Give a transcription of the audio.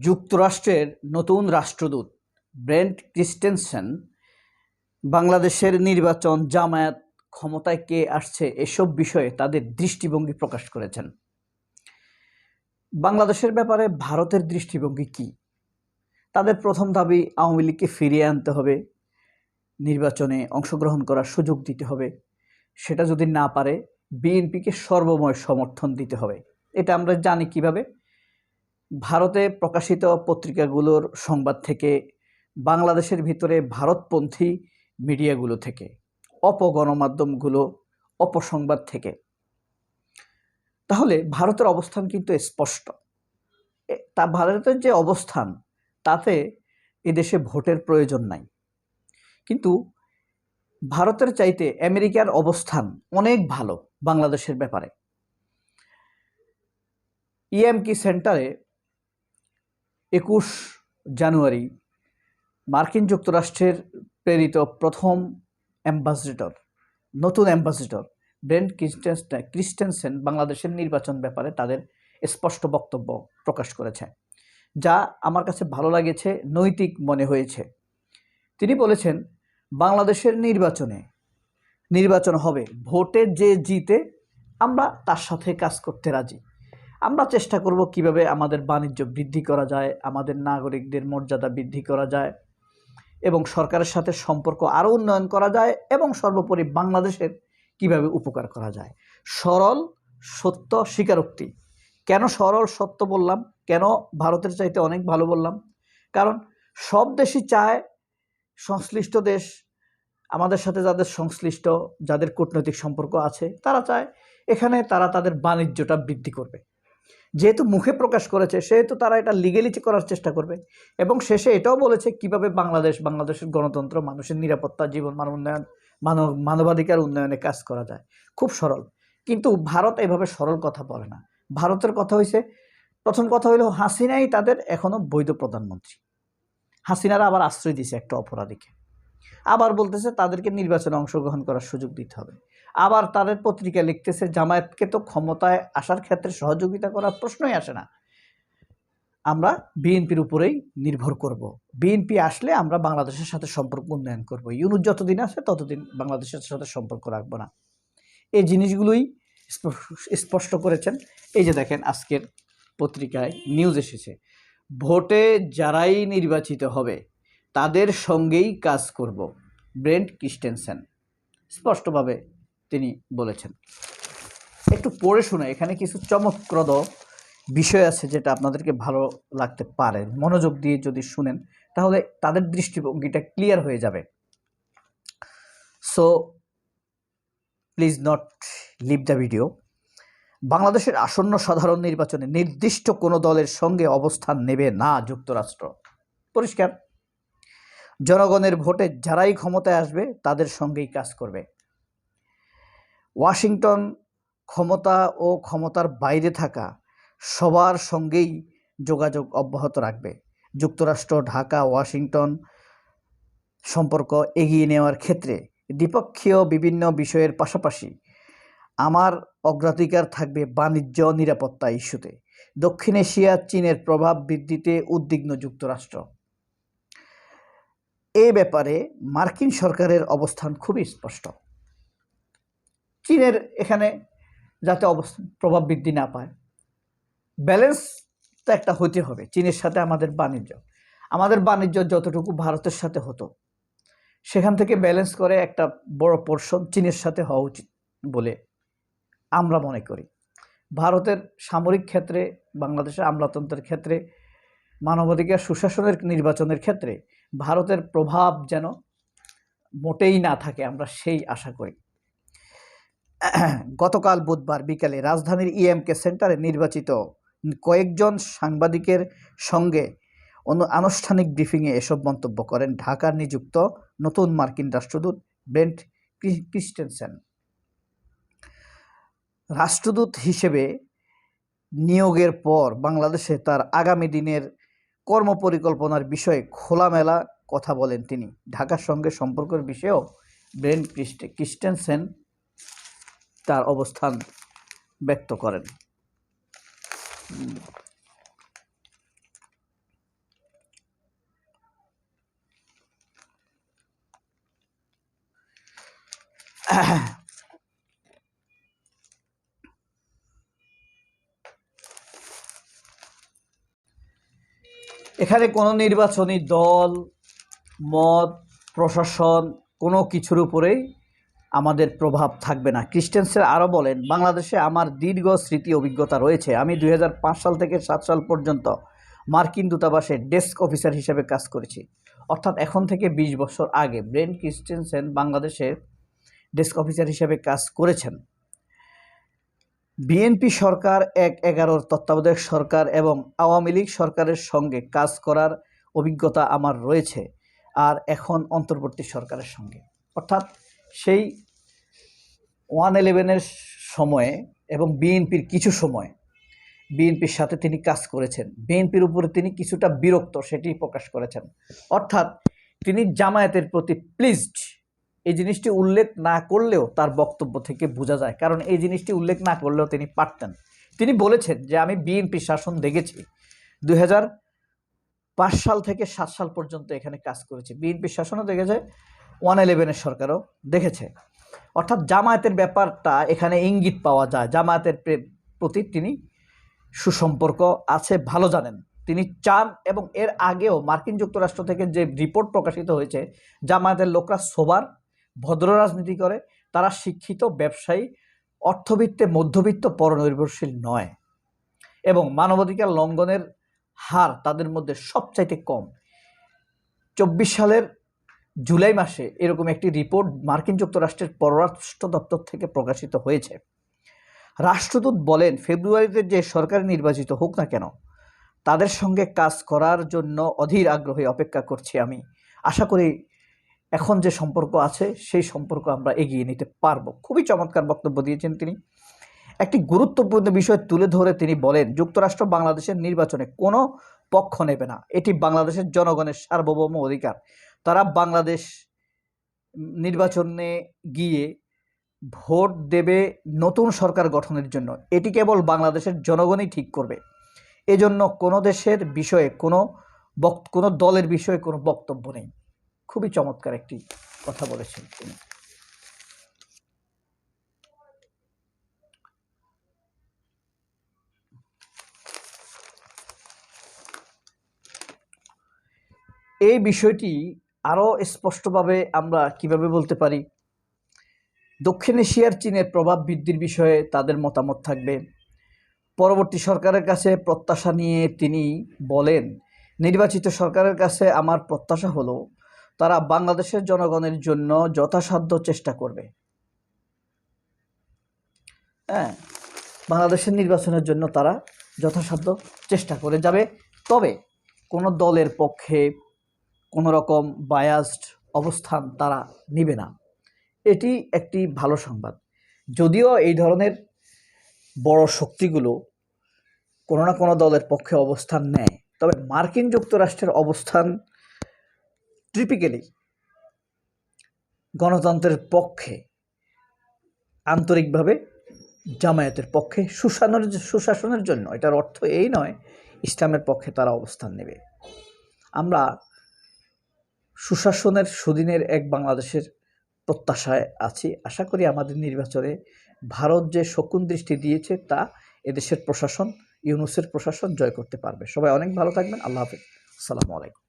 যুক্তরাষ্ট্রের নতুন রাষ্ট্রদূত ব্রেন্ট ক্রিস্টেনসেন বাংলাদেশের নির্বাচন, জামায়াত, ক্ষমতায় কে আসছে এসব বিষয়ে তাদের দৃষ্টিভঙ্গি প্রকাশ করেছেন। বাংলাদেশের ব্যাপারে ভারতের দৃষ্টিভঙ্গি কি? তাদের প্রথম দাবি আওয়ামী লীগকে ফিরিয়ে আনতে হবে, নির্বাচনে অংশগ্রহণ করার সুযোগ দিতে হবে, সেটা যদি না পারে বিএনপিকে সর্বময় সমর্থন দিতে হবে। এটা আমরা জানি কিভাবে? ভারতে প্রকাশিত পত্রিকাগুলোর সংবাদ থেকে, বাংলাদেশের ভিতরে ভারতপন্থী মিডিয়াগুলো থেকে, অপগণমাধ্যমগুলো, অপসংবাদ থেকে। তাহলে ভারতের অবস্থান কিন্তু স্পষ্ট। তা ভারতের যে অবস্থান, তাতে এদেশে ভোটের প্রয়োজন নাই। কিন্তু ভারতের চাইতে আমেরিকার অবস্থান অনেক ভালো বাংলাদেশের ব্যাপারে। ইএমকি সেন্টারে 21 জানুয়ারি মার্কিন যুক্তরাষ্ট্রের প্রেরিত প্রথম অ্যাম্বাসেডর, নতুন অ্যাম্বাসেডর ব্রেন্ট ক্রিস্টেনসেন বাংলাদেশের নির্বাচন ব্যাপারে তাদের স্পষ্ট বক্তব্য প্রকাশ করেছে, যা আমার কাছে ভালো লাগেছে, নৈতিক মনে হয়েছে। তিনি বলেছেন, বাংলাদেশের নির্বাচন হবে, ভোটে যে জিতে আমরা তার সাথে কাজ করতে রাজি। আমরা চেষ্টা করব কিভাবে আমাদের বাণিজ্য বৃদ্ধি করা যায়, আমাদের নাগরিকদের মর্যাদা বৃদ্ধি করা যায় এবং সরকারের সাথে সম্পর্ক আরও উন্নয়ন করা যায় এবং সর্বোপরি বাংলাদেশের কিভাবে উপকার করা যায়। সরল সত্য স্বীকারোক্তি। কেন সরল সত্য বললাম, কেন ভারতের চাইতে অনেক ভালো বললাম? কারণ সব দেশই চায়, সংশ্লিষ্ট দেশ আমাদের সাথে যাদের সংশ্লিষ্ট, যাদের কূটনৈতিক সম্পর্ক আছে, তারা চায় এখানে তারা তাদের বাণিজ্যটা বৃদ্ধি করবে। যেহেতু মুখে প্রকাশ করেছে, সেহেতু তারা এটা লিগেলি করার চেষ্টা করবে এবং শেষে এটাও বলেছে কিভাবে বাংলাদেশের গণতন্ত্র, মানুষের নিরাপত্তা, জীবন মান উন্নয়ন, মানবাধিকার উন্নয়নে কাজ করা যায়। খুব সরল। কিন্তু ভারত এভাবে সরল কথা বলে না। ভারতের কথা হয়েছে, প্রথম কথা হইল হাসিনাই তাদের এখনো বৈধ প্রধানমন্ত্রী। হাসিনারা আবার আশ্রয় দিয়েছে একটা অপরাধীকে। আবার বলতেছে তাদেরকে নির্বাচনে অংশগ্রহণ করার সুযোগ দিতে হবে। আবার তাদের পত্রিকা লিখতেছে জামায়াতকে তো ক্ষমতায় আসার ক্ষেত্রে সহযোগিতা করার প্রশ্নই আসে না, আমরা বিএনপির উপরেই নির্ভর করব, বিএনপি আসলে আমরা বাংলাদেশের সাথে সম্পর্ক উন্নয়ন করব, ইউনুস যতদিন আছে ততদিন বাংলাদেশের সাথে সম্পর্ক রাখবো না। এই জিনিসগুলোই স্পষ্ট করেছেন। এই যে দেখেন, আজকের পত্রিকায় নিউজ এসেছে, ভোটে যারাই নির্বাচিত হবে তাদের সঙ্গেই কাজ করব, ব্রেন্ট ক্রিস্টেনসেন স্পষ্টভাবে তিনি বলেছেন। একটু পড়ে শুনে, এখানে কিছু চমকপ্রদ বিষয় আছে যেটা আপনাদেরকে ভালো লাগতে পারে। মনোযোগ দিয়ে যদি শুনেন তাহলে তাদের দৃষ্টিভঙ্গিটা ক্লিয়ার হয়ে যাবে। So please not leave the video. বাংলাদেশের আসন্ন সাধারণ নির্বাচনে নির্দিষ্ট কোনো দলের সঙ্গে অবস্থান নেবে না যুক্তরাষ্ট্র। পরিষ্কার। জনগণের ভোটে যারাই ক্ষমতায় আসবে তাদের সঙ্গেই কাজ করবে। ওয়াশিংটন ক্ষমতা ও ক্ষমতার বাইরে থাকা সবার সঙ্গেই যোগাযোগ অব্যাহত রাখবে। যুক্তরাষ্ট্র, ঢাকা, ওয়াশিংটন সম্পর্ক এগিয়ে নেওয়ার ক্ষেত্রে দ্বিপক্ষীয় বিভিন্ন বিষয়ের পাশাপাশি আমার অগ্রাধিকার থাকবে বাণিজ্য নিরাপত্তা ইস্যুতে। দক্ষিণ এশিয়া চীনের প্রভাব বৃদ্ধিতে উদ্বিগ্ন যুক্তরাষ্ট্র। এ ব্যাপারে মার্কিন সরকারের অবস্থান খুবই স্পষ্ট। চীনের এখানে যাতে প্রভাব বৃদ্ধি না পায়, ব্যালেন্স তো একটা হতে হবে। চীনের সাথে আমাদের বাণিজ্য যতটুকু ভারতের সাথে হতো, সেখান থেকে ব্যালেন্স করে একটা বড় পোর্শন চীনের সাথে হওয়া উচিত বলে আমরা মনে করি। ভারতের সামরিক ক্ষেত্রে, বাংলাদেশের আমলাতন্ত্রের ক্ষেত্রে, মানবাধিকার সুশাসনের নির্বাচনের ক্ষেত্রে ভারতের প্রভাব যেন মোটেই না থাকে, আমরা সেই আশা করি। গতকাল বুধবার বিকালে রাজধানীর ইএমকে সেন্টারে নির্বাচিত কয়েকজন সাংবাদিকের সঙ্গে আনুষ্ঠানিক ব্রিফিংয়ে এসব মন্তব্য করেন ঢাকার নিযুক্ত নতুন মার্কিন রাষ্ট্রদূত ব্রেন্ট ক্রিস্টেনসেন। রাষ্ট্রদূত হিসেবে নিয়োগের পর বাংলাদেশে তার আগামী দিনের কর্মপরিকল্পনার বিষয়ে খোলামেলা কথা বলেন তিনি। ঢাকার সঙ্গে সম্পর্কের বিষয়েও ব্রেন্ট ক্রিস্টেনসেন তার অবস্থান ব্যক্ত করেন। এখানে কোনো নির্বাচনী দল, মত, প্রশাসন কোনো কিছুর উপরেই আমাদের প্রভাব থাকবে না। ক্রিস্টেনসেন আরও বলেন, বাংলাদেশে আমার দীর্ঘ স্মৃতি অভিজ্ঞতা রয়েছে। আমি 2005 সাল থেকে 7 সাল পর্যন্ত মার্কিন দূতাবাসে ডেস্ক অফিসার হিসেবে কাজ করেছি। অর্থাৎ এখন থেকে 20 বছর আগে ব্রেন ক্রিস্টেনসেন বাংলাদেশে ডেস্ক অফিসার হিসেবে কাজ করেছেন। বিএনপি সরকার 1/11 তত্ত্বাবধায়ক সরকার এবং আওয়ামী লীগ সরকারের সঙ্গে কাজ করার অভিজ্ঞতা আমার রয়েছে, আর এখন অন্তর্বর্তী সরকারের সঙ্গে। অর্থাৎ সেই 1/11-এর সময়ে এবং বিএনপির কিছু সময় বিএনপির সাথে তিনি কাজ করেছেন। বিএনপির উপরে তিনি কিছুটা বিরক্ত, সেটি প্রকাশ করেছেন। অর্থাৎ তিনি জামায়াতের প্রতি প্লিজড, এই জিনিসটি উল্লেখ না করলেও তার বক্তব্য থেকে বোঝা যায়, কারণ এই জিনিসটি উল্লেখ না করলেও তিনি পারতেন। তিনি বলেছেন যে আমি বিএনপি শাসন দেখেছি, 2005 সাল থেকে 7 সাল পর্যন্ত এখানে কাজ করেছি। বিএনপির শাসনও দেখেছে, 1/11-এর সরকারও দেখেছে। অর্থাৎ জামায়াতের ব্যাপারটা এখানে ইঙ্গিত পাওয়া যায়। জামায়াতের প্রতি তিনি সুসম্পর্ক আছে, ভালো জানেন। তিনি চান, এবং এর আগেও মার্কিন যুক্তরাষ্ট্র থেকে যে রিপোর্ট প্রকাশিত হয়েছে, জামায়াতের লোকরা সোবার, ভদ্র রাজনীতি করে, তারা শিক্ষিত, ব্যবসায়ী, অর্থবিত্তে মধ্যবিত্ত, পরনির্ভরশীল নয়, এবং মানবাধিকার লঙ্ঘনের হার তাদের মধ্যে সবচাইতে কম। 24 সালের জুলাই মাসে এরকম একটি রিপোর্ট মার্কিন যুক্তরাষ্ট্রের পররাষ্ট্র দপ্তর থেকে প্রকাশিত হয়েছে। রাষ্ট্রদূত বলেন, ফেব্রুয়ারিতে যে সরকার নির্বাচিত হোক না কেন, তাদের সঙ্গে কাজ করার জন্য অধীর আগ্রহে অপেক্ষা করছি আমি। আশা করি এখন যে সম্পর্ক আছে সেই সম্পর্ক আমরা এগিয়ে নিতে পারবো। খুবই চমৎকার বক্তব্য দিয়েছেন তিনি। একটি গুরুত্বপূর্ণ বিষয় তুলে ধরে তিনি বলেন, যুক্তরাষ্ট্র বাংলাদেশের নির্বাচনে কোনো পক্ষ নেবে না। এটি বাংলাদেশের জনগণের সার্বভৌম অধিকার। তারা বাংলাদেশ নির্বাচনে গিয়ে ভোট দেবে নতুন সরকার গঠনের জন্য। এটি কেবল বাংলাদেশের জনগণই ঠিক করবে। এজন্য কোনো দেশের বিষয়ে, কোনো দলের বিষয়ে কোনো বক্তব্য নেই। খুবই চমৎকার একটি কথা বলেছেন তিনি। এই বিষয়টি আরও স্পষ্টভাবে আমরা কিভাবে বলতে পারি, দক্ষিণ এশিয়ার চীনের প্রভাব বৃদ্ধির বিষয়ে তাদের মতামত থাকবে। পরবর্তী সরকারের কাছে প্রত্যাশা নিয়ে তিনি বলেন, নির্বাচিত সরকারের কাছে আমার প্রত্যাশা হলো তারা বাংলাদেশের জনগণের জন্য যথাসাধ্য চেষ্টা করবে। বাংলাদেশের নির্বাচনের জন্য তারা যথাসাধ্য চেষ্টা করে যাবে, তবে কোনো দলের পক্ষে কোনো রকম বায়াসড অবস্থান তারা নেবে না। এটি একটি ভালো সংবাদ। যদিও এই ধরনের বড় শক্তিগুলো কোনো না কোনো দলের পক্ষে অবস্থান নেয়, তবে মার্কিন যুক্তরাষ্ট্রের অবস্থান টিপিক্যালি গণতন্ত্রের পক্ষে, আন্তরিকভাবে জামায়াতের পক্ষে, সুশাসনের জন্য। এটার অর্থ এই নয় ইসলামের পক্ষে তারা অবস্থান নেবে। আমরা সুশাসনের সুদিনের এক বাংলাদেশের প্রত্যাশায় আছি। আশা করি আমাদের নির্বাচনে ভারত যে শকুন দৃষ্টি দিয়েছে তা এদেশের প্রশাসন, ইউনূসের প্রশাসন জয় করতে পারবে। সবাই অনেক ভালো থাকবেন। আল্লাহ হাফেজ। আসসালামু আলাইকুম।